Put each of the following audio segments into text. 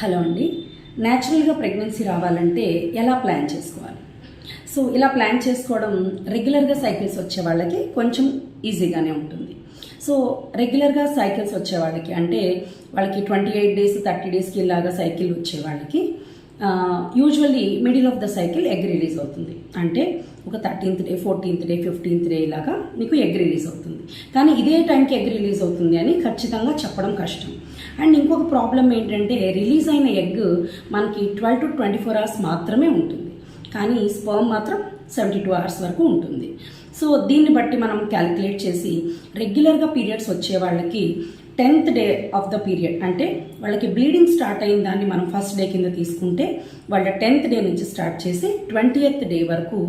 Hello అండి. న్యాచురల్గా pregnancy రావాలంటే ఎలా ప్లాన్ చేసుకోవాలి? సో ఇలా ప్లాన్ చేసుకోవడం రెగ్యులర్గా సైకిల్స్ వచ్చే వాళ్ళకి కొంచెం ఈజీగానే ఉంటుంది. సో రెగ్యులర్గా సైకిల్స్ వచ్చే వాళ్ళకి అంటే వాళ్ళకి 28 డేస్ 30 డేస్కి ఇలాగా సైకిల్ వచ్చే వాళ్ళకి usually middle of the cycle egg release అవుతుంది. అంటే ఒక 13th day 14th day 15th day ఇలాగా మీకు ఎగ్ రిలీజ్ అవుతుంది. కానీ ఇదే టైంకి ఎగ్ రిలీజ్ అవుతుంది అని ఖచ్చితంగా చెప్పడం కష్టం. అండ్ ఇంకొక ప్రాబ్లం ఏంటంటే రిలీజ్ అయిన ఎగ్ మనకి 12 to 24 hours మాత్రమే ఉంటుంది, కానీ స్పర్మ్ మాత్రం 72 hours వరకు ఉంటుంది. సో దీన్ని బట్టి మనం క్యాలిక్యులేట్ చేసి రెగ్యులర్గా పీరియడ్స్ వచ్చే వాళ్ళకి 10th day of the period అంటే వాళ్ళకి బ్లీడింగ్ స్టార్ట్ అయిన దాన్ని మనం ఫస్ట్ డే కింద తీసుకుంటే వాళ్ళ 10th డే నుంచి స్టార్ట్ చేసి 20th డే వరకు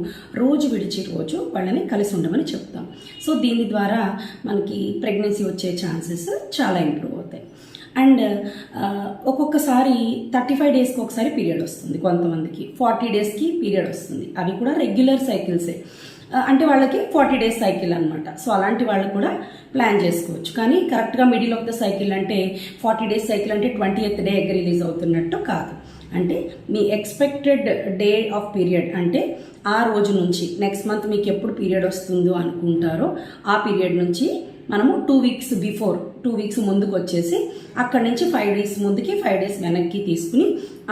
రోజు విడిచి రోజు వాళ్ళని కలిసి ఉండమని చెప్తాం. సో దీని ద్వారా మనకి ప్రెగ్నెన్సీ వచ్చే ఛాన్సెస్ చాలా ఇంప్రూవ్ అవుతాయి. అండ్ ఒక్కొక్కసారి 35 డేస్కి ఒకసారి పీరియడ్ వస్తుంది, కొంతమందికి 40 డేస్కి పీరియడ్ వస్తుంది. అవి కూడా రెగ్యులర్ సైకిల్సే, అంటే వాళ్ళకి 40 డేస్ సైకిల్ అనమాట. సో అలాంటి వాళ్ళు కూడా ప్లాన్ చేసుకోవచ్చు. కానీ కరెక్ట్గా మిడిల్ ఆఫ్ ద సైకిల్ అంటే 40 డేస్ సైకిల్ అంటే 20th డే ఎగ్ రిలీజ్ అవుతున్నట్టు కాదు. అంటే మీ ఎక్స్పెక్టెడ్ డే ఆఫ్ పీరియడ్ అంటే ఆ రోజు నుంచి నెక్స్ట్ మంత్ మీకు ఎప్పుడు పీరియడ్ వస్తుందో అనుకుంటారో ఆ పీరియడ్ నుంచి మనము 2 వీక్స్ బిఫోర్ 2 వీక్స్ ముందుకు వచ్చేసి అక్కడి నుంచి 5 డేస్ ముందుకి 5 డేస్ వెనక్కి తీసుకుని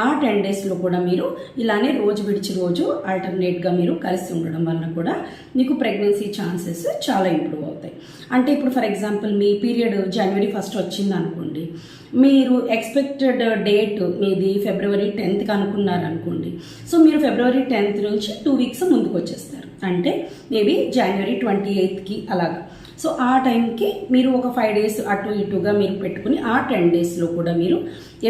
ఆ 10 డేస్లో కూడా మీరు ఇలానే రోజు విడిచి రోజు ఆల్టర్నేట్గా మీరు కలిసి ఉండడం వలన కూడా మీకు ప్రెగ్నెన్సీ ఛాన్సెస్ చాలా ఇంప్రూవ్ అవుతాయి. అంటే ఇప్పుడు for example me period January 1st వచ్చింది అనుకోండి, మీరు ఎక్స్పెక్టెడ్ డేట్ మీది February 10th అనుకున్నారనుకోండి. సో మీరు February 10th నుంచి 2 వీక్స్ ముందుకు వచ్చేస్తారు, అంటే మేబీ January 28th అలాగా. సో ఆ టైంకి మీరు ఒక 5 డేస్ అటు ఇటుగా మీరు పెట్టుకుని ఆ 10 డేస్లో కూడా మీరు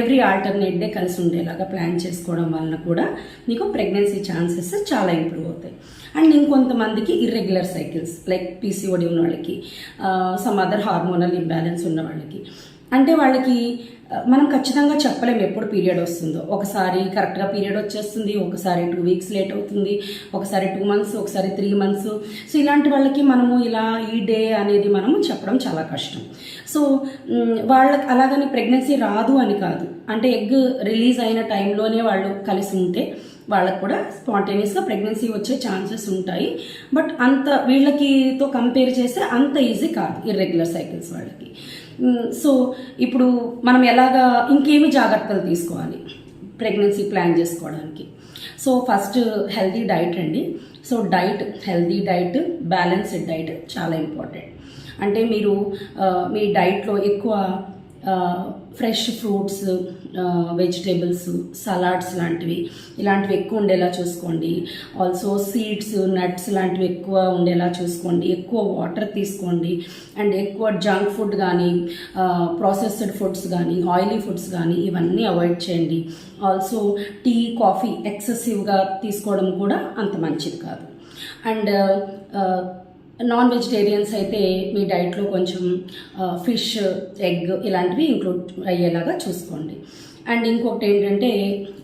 ఎవ్రీ ఆల్టర్నేట్ డే కలిసి ఉండేలాగా ప్లాన్ చేసుకోవడం వలన కూడా మీకు ప్రెగ్నెన్సీ ఛాన్సెస్ చాలా ఇంప్రూవ్ అవుతాయి. అండ్ ఇంకొంతమందికి ఇర్రెగ్యులర్ సైకిల్స్ లైక్ PCOD ఉన్న వాళ్ళకి, సమ్ అదర్ హార్మోనల్ ఇంబ్యాలెన్స్ ఉన్న వాళ్ళకి, అంటే వాళ్ళకి మనం ఖచ్చితంగా చెప్పలేము ఎప్పుడు పీరియడ్ వస్తుందో. ఒకసారి కరెక్ట్గా పీరియడ్ వచ్చేస్తుంది, ఒకసారి 2 వీక్స్ లేట్ అవుతుంది, ఒకసారి 2 months, ఒకసారి 3 months. సో ఇలాంటి వాళ్ళకి మనము ఇలా ఈ డే అనేది మనము చెప్పడం చాలా కష్టం. సో వాళ్ళకి అలాగని ప్రెగ్నెన్సీ రాదు అని కాదు, అంటే ఎగ్ రిలీజ్ అయిన టైంలోనే వాళ్ళు కలిసి ఉంటే వాళ్ళకు కూడా స్పాంటేనియస్గా ప్రెగ్నెన్సీ వచ్చే ఛాన్సెస్ ఉంటాయి. బట్ అంత వీళ్ళకితో కంపేర్ చేస్తే అంత ఈజీ కాదు ఇర్రెగ్యులర్ సైకిల్స్ వాళ్ళకి. సో ఇప్పుడు మనం ఎలాగా ఇంకేమి జాగ్రత్తలు తీసుకోవాలి ప్రెగ్నెన్సీ ప్లాన్ చేసుకోవడానికి? సో ఫస్ట్ హెల్తీ డైట్ అండి. So healthy diet, balanced diet చాలా ఇంపార్టెంట్. అంటే మీరు మీ డైట్లో ఎక్కువ ఫ్రెష్ ఫ్రూట్స్, వెజిటేబుల్స్, సలాడ్స్ ఇలాంటివి ఎక్కువ ఉండేలా చూసుకోండి. ఆల్సో సీడ్స్, నట్స్ లాంటివి ఎక్కువ ఉండేలా చూసుకోండి. ఎక్కువ వాటర్ తీసుకోండి. అండ్ ఎక్కువ జంక్ ఫుడ్ కానీ, ప్రాసెస్డ్ ఫుడ్స్ కానీ, ఆయిలీ ఫుడ్స్ కానీ ఇవన్నీ అవాయిడ్ చేయండి. ఆల్సో టీ, కాఫీ ఎక్సెసివ్గా తీసుకోవడం కూడా అంత మంచిది కాదు. అండ్ నాన్ వెజిటేరియన్స్ అయితే మీ డైట్లో కొంచెం ఫిష్, ఎగ్ ఇలాంటివి ఇంక్లూడ్ అయ్యేలాగా చూసుకోండి. అండ్ ఇంకొకటి ఏంటంటే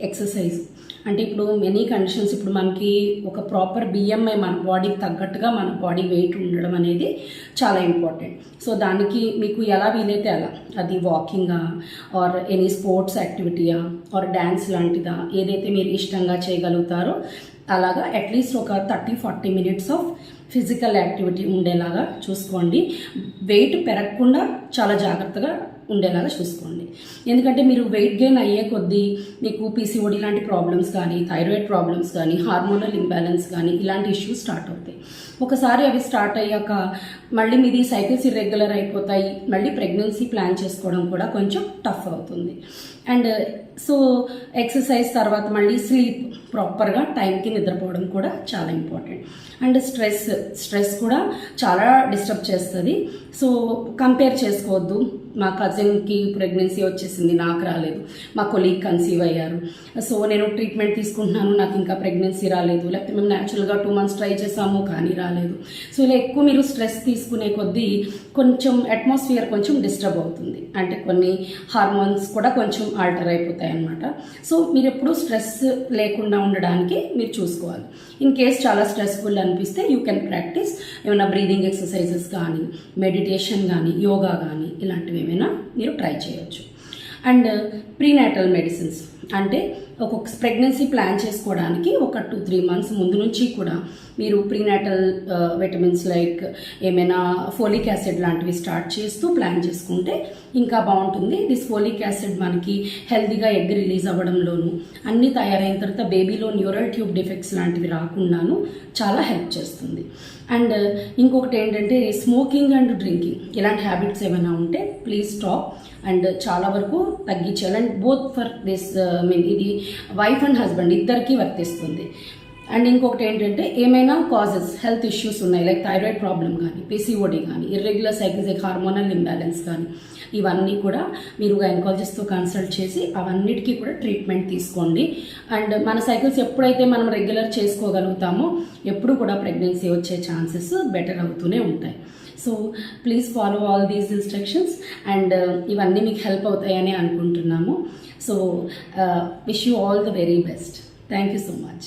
ఎక్సర్సైజ్. అంటే ఇప్పుడు మెనీ కండిషన్స్, ఇప్పుడు మనకి ఒక ప్రాపర్ BMI మన బాడీకి తగ్గట్టుగా మన బాడీ వెయిట్ ఉండడం అనేది చాలా ఇంపార్టెంట్. సో దానికి మీకు ఎలా వీలైతే అలా, అది వాకింగా ఆర్ ఎనీ స్పోర్ట్స్ యాక్టివిటీయా ఆర్ డ్యాన్స్ లాంటిదా, ఏదైతే మీరు ఇష్టంగా చేయగలుగుతారో అలాగా అట్లీస్ట్ ఒక 30-40 minutes ఆఫ్ ఫిజికల్ యాక్టివిటీ ఉండేలాగా చూసుకోండి. వెయిట్ పెరగకుండా చాలా జాగ్రత్తగా ఉండేలాగా చూసుకోండి. ఎందుకంటే మీరు వెయిట్ గెయిన్ అయ్యే కొద్దీ మీకు PCOD లాంటి ప్రాబ్లమ్స్ కానీ, థైరాయిడ్ ప్రాబ్లమ్స్ కానీ, హార్మోనల్ ఇంబ్యాలెన్స్ కానీ ఇలాంటి ఇష్యూస్ స్టార్ట్ అవుతాయి. ఒకసారి అవి స్టార్ట్ అయ్యాక మళ్ళీ మీది సైకిల్స్ ఇర్రెగ్యులర్ అయిపోతాయి. మళ్ళీ ప్రెగ్నెన్సీ ప్లాన్ చేసుకోవడం కూడా కొంచెం టఫ్ అవుతుంది. అండ్ సో ఎక్సర్సైజ్ తర్వాత మళ్ళీ స్లీప్, ప్రాపర్గా టైంకి నిద్రపోవడం కూడా చాలా ఇంపార్టెంట్. అండ్ స్ట్రెస్ కూడా చాలా డిస్టర్బ్ చేస్తుంది. సో కంపేర్ చేసుకోవద్దు. మా కజిన్కి ప్రెగ్నెన్సీ వచ్చేసింది, నాకు రాలేదు. మా కొలీగ్ కన్సీవ్ అయ్యారు, సో నేను ట్రీట్మెంట్ తీసుకుంటున్నాను, నాకు ఇంకా ప్రెగ్నెన్సీ రాలేదు. లేకపోతే మేము న్యాచురల్గా 2 months ట్రై చేసాము కానీ రాలేదు. సో ఇలా ఎక్కువ మీరు స్ట్రెస్ తీసుకునే కొద్దీ కొంచెం అట్మాస్ఫియర్ కొంచెం డిస్టర్బ్ అవుతుంది. అంటే కొన్ని హార్మోన్స్ కూడా కొంచెం ఆల్టర్ అయిపోతాయి అన్నమాట. సో మీరు ఎప్పుడు స్ట్రెస్ లేకుండా ఉండడానికి మీరు చూసుకోవాలి. ఇన్ కేస్ చాలా స్ట్రెస్ఫుల్ అనిపిస్తే యూ కెన్ ప్రాక్టీస్ ఏమైనా బ్రీదింగ్ ఎక్సర్సైజెస్ కానీ, మెడిటేషన్ కానీ, యోగా కానీ ఇలాంటివి ఏమైనా మీరు ట్రై చేయొచ్చు. అండ్ ప్రీనాటల్ మెడిసిన్స్ అంటే ఒక్కొక్క ప్రెగ్నెన్సీ ప్లాన్ చేసుకోవడానికి ఒక 2-3 మంత్స్ ముందు నుంచి కూడా మీరు ప్రీనాటల్ విటమిన్స్ లైక్ ఏమైనా ఫోలిక్ యాసిడ్ లాంటివి స్టార్ట్ చేస్తూ ప్లాన్ చేసుకుంటే ఇంకా బాగుంటుంది. దిస్ ఫోలిక్ యాసిడ్ మనకి హెల్తీగా ఎగ్ రిలీజ్ అవ్వడంలోను అన్నీ తయారైన తర్వాత బేబీలో న్యూరల్ ట్యూబ్ డిఫెక్ట్స్ లాంటివి రాకుండాను చాలా హెల్ప్ చేస్తుంది. అండ్ ఇంకొకటి ఏంటంటే స్మోకింగ్ అండ్ డ్రింకింగ్ ఇలాంటి హ్యాబిట్స్ ఏమైనా ఉంటే ప్లీజ్ స్టాప్ అండ్ చాలా వరకు తగ్గించాలి. అండ్ బోత్ ఫర్ దిస్ ఇది వైఫ్ అండ్ హస్బెండ్ ఇద్దరికీ వర్తిస్తుంది. అండ్ ఇంకొకటి ఏంటంటే ఏమైనా కాజెస్ హెల్త్ ఇష్యూస్ ఉన్నాయి లైక్ థైరాయిడ్ ప్రాబ్లం కానీ పీసీఓడి కానీ irregular cycles like hormonal imbalance కానీ ఇవన్నీ కూడా మీరు గైనకాలజిస్ట్తో కన్సల్ట్ చేసి అవన్నిటికీ కూడా ట్రీట్మెంట్ తీసుకోండి. అండ్ మన సైకిల్స్ ఎప్పుడైతే మనం రెగ్యులర్ చేసుకోగలుగుతామో ఎప్పుడు కూడా ప్రెగ్నెన్సీ వచ్చే ఛాన్సెస్ బెటర్ అవుతూనే ఉంటాయి. So please follow all these instructions and ఇవన్నీ మీకు హెల్ప్ అవుతాయని అనుకుంటున్నాము. So wish you all the very best. Thank you so much.